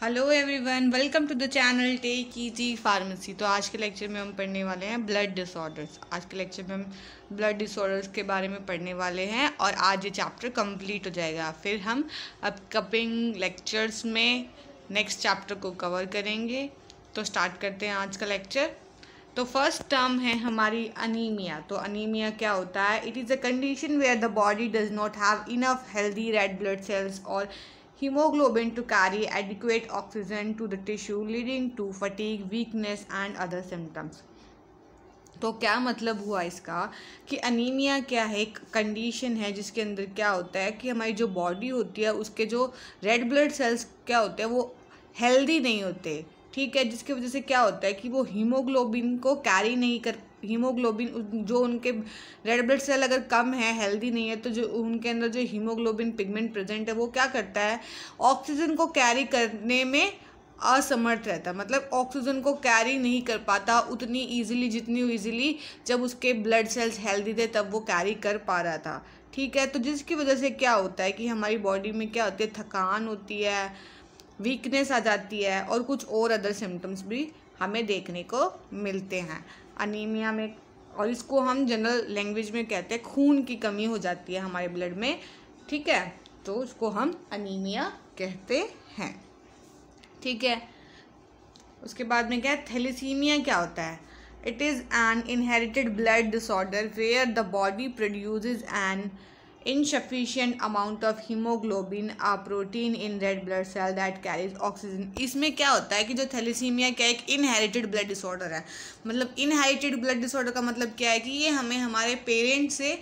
Hello everyone, welcome to the channel take easy pharmacy. तो आज के लेक्चर में हम पढ़ने वाले हैं ब्लड डिसऑर्डर्स। आज के लेक्चर में हम ब्लड डिसऑर्डर्स के बारे में पढ़ने वाले हैं और आज ये चैप्टर कंप्लीट हो जाएगा। फिर हम अपकमिंग लेक्चर्स में नेक्स्ट चैप्टर को कवर करेंगे। तो स्टार्ट करते हैं आज का लेक्चर। तो फर्स्ट टर्म है हमारी अनीमिया। तो अनीमिया क्या होता है? It is a condition where the body does not have enough healthy red blood cells और hemoglobin to carry adequate oxygen to the tissue, leading to fatigue, weakness and other symptoms. तो क्या मतलब हुआ इसका कि अनीमिया क्या है? एक कंडीशन है जिसके अंदर क्या होता है कि हमारी जो बॉडी होती है उसके जो रेड ब्लड सेल्स क्या होते हैं वो हेल्दी नहीं होते, ठीक है। जिसकी वजह से क्या होता है कि वो हीमोग्लोबिन को कैरी नहीं कर, हीमोग्लोबिन जो उनके रेड ब्लड सेल अगर कम है, हेल्दी नहीं है, तो जो उनके अंदर जो हीमोग्लोबिन पिगमेंट प्रेजेंट है वो क्या करता है, ऑक्सीजन को कैरी करने में असमर्थ रहता है। मतलब ऑक्सीजन को कैरी नहीं कर पाता उतनी ईजिली जितनी ईजिली जब उसके ब्लड सेल्स हेल्दी थे तब वो कैरी कर पा रहा था, ठीक है। तो जिसकी वजह से क्या होता है कि हमारी बॉडी में क्या होती है, थकान होती है, वीकनेस आ जाती है और कुछ और अदर सिम्टम्स भी हमें देखने को मिलते हैं अनीमिया में। और इसको हम जनरल लैंग्वेज में कहते हैं खून की कमी हो जाती है हमारे ब्लड में, ठीक है। तो उसको हम अनीमिया कहते हैं, ठीक है। उसके बाद में क्या है, थैलेसीमिया क्या होता है? It is an inherited blood disorder where the body produces an insufficient amount of hemoglobin, a protein in red blood cell that carries oxygen। इसमें क्या होता है कि जो थैलेसीमिया क्या एक इनहेरिटेड ब्लड डिसऑर्डर है। मतलब इनहेरिटेड ब्लड डिसऑर्डर का मतलब क्या है कि ये हमें हमारे पेरेंट्स से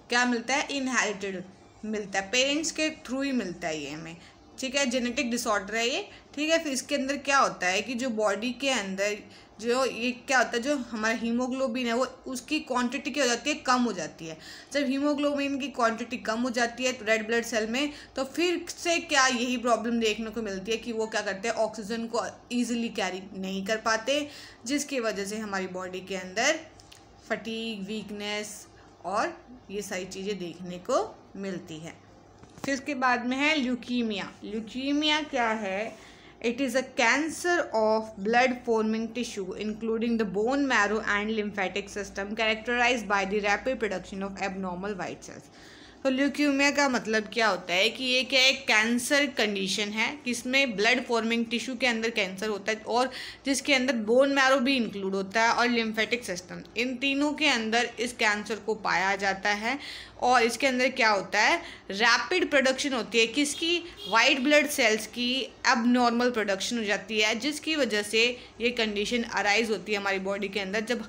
क्या मिलता है, इनहेरिटेड मिलता है, पेरेंट्स के थ्रू ही मिलता है ये हमें, ठीक है। जेनेटिक डिसऑर्डर है ये, ठीक है। फिर इसके अंदर क्या होता है कि जो बॉडी के अंदर जो ये क्या होता है, जो हमारा हीमोग्लोबिन है वो उसकी क्वांटिटी क्या हो जाती है, कम हो जाती है। जब हीमोग्लोबिन की क्वांटिटी कम हो जाती है रेड ब्लड सेल में, तो फिर से क्या यही प्रॉब्लम देखने को मिलती है कि वो क्या करते हैं, ऑक्सीजन को ईजिली कैरी नहीं कर पाते, जिसकी वजह से हमारी बॉडी के अंदर फटीग, वीकनेस और ये सारी चीज़ें देखने को मिलती है। फिर इसके बाद में है ल्यूकीमिया। ल्यूकीमिया क्या है? It is a cancer of blood forming tissue including the bone marrow and lymphatic system characterized by the rapid production of abnormal white cells। तो ल्यूकीमिया का मतलब क्या होता है कि ये क्या एक कैंसर कंडीशन है जिसमें ब्लड फॉर्मिंग टिश्यू के अंदर कैंसर होता है और जिसके अंदर बोन मैरो भी इंक्लूड होता है और लिम्फेटिक सिस्टम, इन तीनों के अंदर इस कैंसर को पाया जाता है। और इसके अंदर क्या होता है, रैपिड प्रोडक्शन होती है किसकी, वाइट ब्लड सेल्स की एबनॉर्मल प्रोडक्शन हो जाती है, जिसकी वजह से ये कंडीशन अराइज होती है हमारी बॉडी के अंदर। जब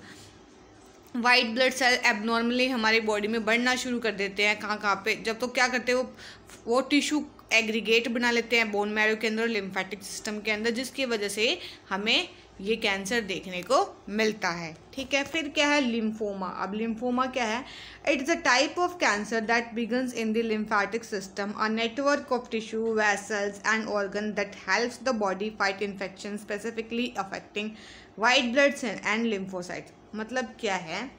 वाइट ब्लड सेल एबनॉर्मली हमारी बॉडी में बढ़ना शुरू कर देते हैं कहाँ पे, जब तो क्या करते हैं वो टिश्यू एग्रीगेट बना लेते हैं बोन मैरो के अंदर, लिम्फेटिक सिस्टम के अंदर, जिसकी वजह से हमें ये कैंसर देखने को मिलता है, ठीक है। फिर क्या है, लिम्फोमा। अब लिम्फोमा क्या है? It is a type of cancer that begins in the lymphatic system, a network of tissue, vessels and organ that helps the body fight infection, specifically affecting white blood cell and lymphocytes. मतलब क्या है,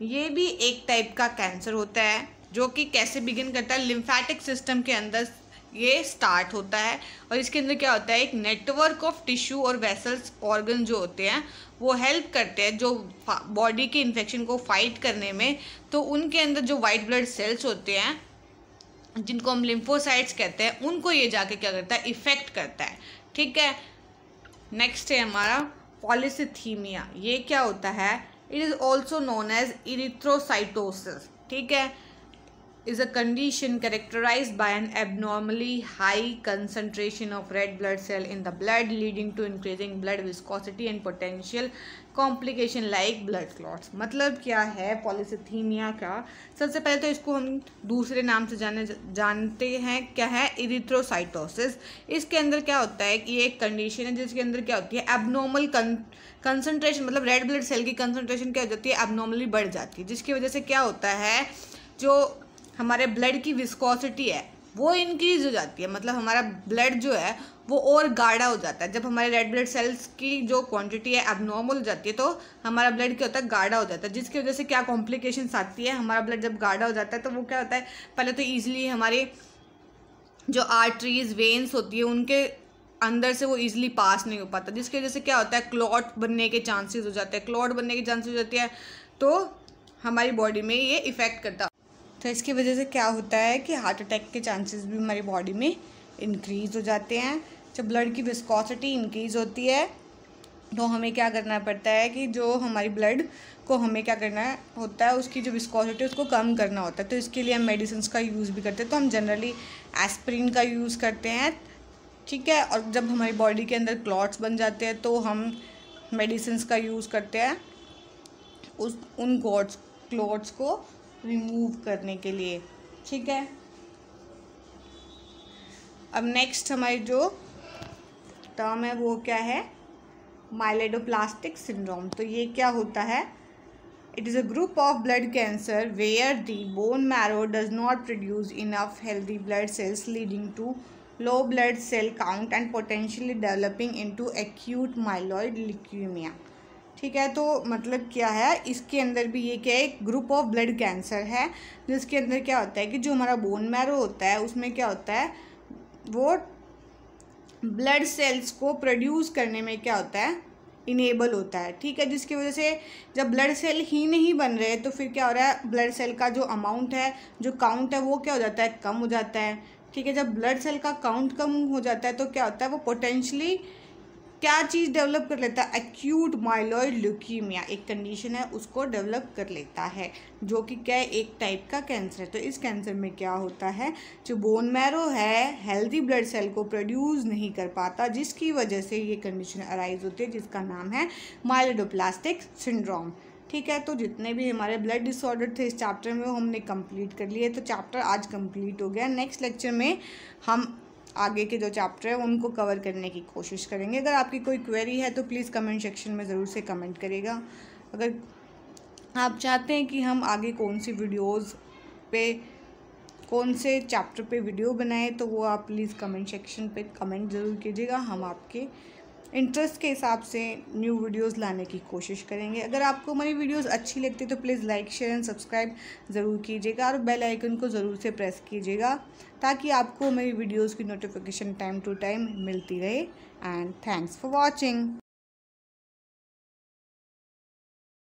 ये भी एक type का cancer होता है जो कि कैसे बिगिन करता है, लिम्फेटिक सिस्टम के अंदर ये स्टार्ट होता है। और इसके अंदर क्या होता है, एक नेटवर्क ऑफ टिश्यू और वेसल्स, ऑर्गन जो होते हैं वो हेल्प करते हैं जो बॉडी के इन्फेक्शन को फाइट करने में। तो उनके अंदर जो वाइट ब्लड सेल्स होते हैं जिनको हम लिम्फोसाइट्स कहते हैं, उनको ये जाके क्या करता है, इफेक्ट करता है, ठीक है। नेक्स्ट है हमारा पॉलीसिथीमिया। ये क्या होता है? It is also known as erythrocytosis, ठीक है। is a condition characterized by an abnormally high concentration of red blood cell in the blood, leading to increasing blood viscosity and potential complication like blood clots। मतलब क्या है पॉलीसिथीमिया का? सबसे पहले तो इसको हम दूसरे नाम से जानते हैं, क्या है, इरिथ्रोसाइटोसिस। इसके अंदर क्या होता है कि ये एक कंडीशन है जिसके अंदर क्या होती है, एबनॉर्मल कंसंट्रेशन, मतलब रेड ब्लड सेल की कंसंट्रेशन क्या हो जाती है, एबनॉर्मली बढ़ जाती है, जिसकी वजह से क्या होता है, जो हमारे ब्लड की विस्कोसिटी है वो इंक्रीज हो जाती है। मतलब हमारा ब्लड जो है वो और गाढ़ा हो जाता है। जब हमारे रेड ब्लड सेल्स की जो क्वांटिटी है एबनॉर्मल हो जाती है तो हमारा ब्लड क्या होता है, गाढ़ा हो जाता है, जिसकी वजह से क्या कॉम्प्लिकेशंस आती है। हमारा ब्लड जब गाढ़ा हो जाता है तो वो क्या होता है, पहले तो ईजिली हमारे जो आर्टरीज, वेन्स होती है उनके अंदर से वो ईजिली पास नहीं हो पाता, जिसकी वजह से क्या होता है, क्लॉट बनने के चांसेस हो जाते हैं। क्लॉट बनने के चांसेस हो जाते हैं तो हमारी बॉडी में ये इफ़ेक्ट करता है। तो इसकी वजह से क्या होता है कि हार्ट अटैक के चांसेस भी हमारी बॉडी में इंक्रीज़ हो जाते हैं। जब ब्लड की विस्कोसिटी इंक्रीज़ होती है तो हमें क्या करना पड़ता है कि जो हमारी ब्लड को हमें क्या करना होता है, उसकी जो विस्कोसिटी है उसको कम करना होता है। तो इसके लिए हम मेडिसिन का यूज़ भी करते हैं। तो हम जनरली एस्पिरिन का यूज़ करते हैं, ठीक है। और जब हमारी बॉडी के अंदर क्लॉट्स बन जाते हैं तो हम मेडिसिन का यूज़ करते हैं उन क्लॉट्स को रिमूव करने के लिए, ठीक है। अब नेक्स्ट हमारी जो टर्म है वो क्या है, माइलोडिप्लास्टिक सिंड्रोम। तो ये क्या होता है, it is a group of blood cancer where the bone marrow does not produce enough healthy blood cells leading to low blood cell count and potentially developing into acute myeloid leukaemia, ठीक है। तो मतलब क्या है, इसके अंदर भी ये क्या है, एक ग्रुप ऑफ ब्लड कैंसर है जिसके अंदर क्या होता है कि जो हमारा बोन मैरो होता है उसमें क्या होता है, वो ब्लड सेल्स को प्रोड्यूस करने में क्या होता है, इनेबल होता है, ठीक है। जिसकी वजह से जब ब्लड सेल ही नहीं बन रहे तो फिर क्या हो रहा है, ब्लड सेल का जो अमाउंट है, जो काउंट है वो क्या हो जाता है, कम हो जाता है, ठीक है। जब ब्लड सेल का काउंट कम हो जाता है तो क्या होता है, वो पोटेंशली क्या चीज़ डेवलप कर लेता है, एक्यूट माइलॉइड ल्यूकीमिया एक कंडीशन है उसको डेवलप कर लेता है, जो कि क्या है, एक टाइप का कैंसर है। तो इस कैंसर में क्या होता है, जो बोन मैरो है हेल्दी ब्लड सेल को प्रोड्यूस नहीं कर पाता, जिसकी वजह से ये कंडीशन अराइज होती है जिसका नाम है माइलोडिप्लास्टिक सिंड्रोम, ठीक है। तो जितने भी हमारे ब्लड डिसऑर्डर थे इस चैप्टर में वो हमने कंप्लीट कर लिए। तो चैप्टर आज कंप्लीट हो गया। नेक्स्ट लेक्चर में हम आगे के जो चैप्टर है उनको कवर करने की कोशिश करेंगे। अगर आपकी कोई क्वेरी है तो प्लीज़ कमेंट सेक्शन में ज़रूर से कमेंट करिएगा। अगर आप चाहते हैं कि हम आगे कौन सी वीडियोज़ पे, कौन से चैप्टर पे वीडियो बनाएं तो वो आप प्लीज़ कमेंट सेक्शन पे कमेंट ज़रूर कीजिएगा। हम आपके इंटरेस्ट के हिसाब से न्यू वीडियोस लाने की कोशिश करेंगे। अगर आपको हमारी वीडियोस अच्छी लगती है तो please like share and subscribe ज़रूर कीजिएगा और बेल आइकन को ज़रूर से प्रेस कीजिएगा ताकि आपको मेरी वीडियोस की नोटिफिकेशन टाइम टू टाइम मिलती रहे। And thanks for watching.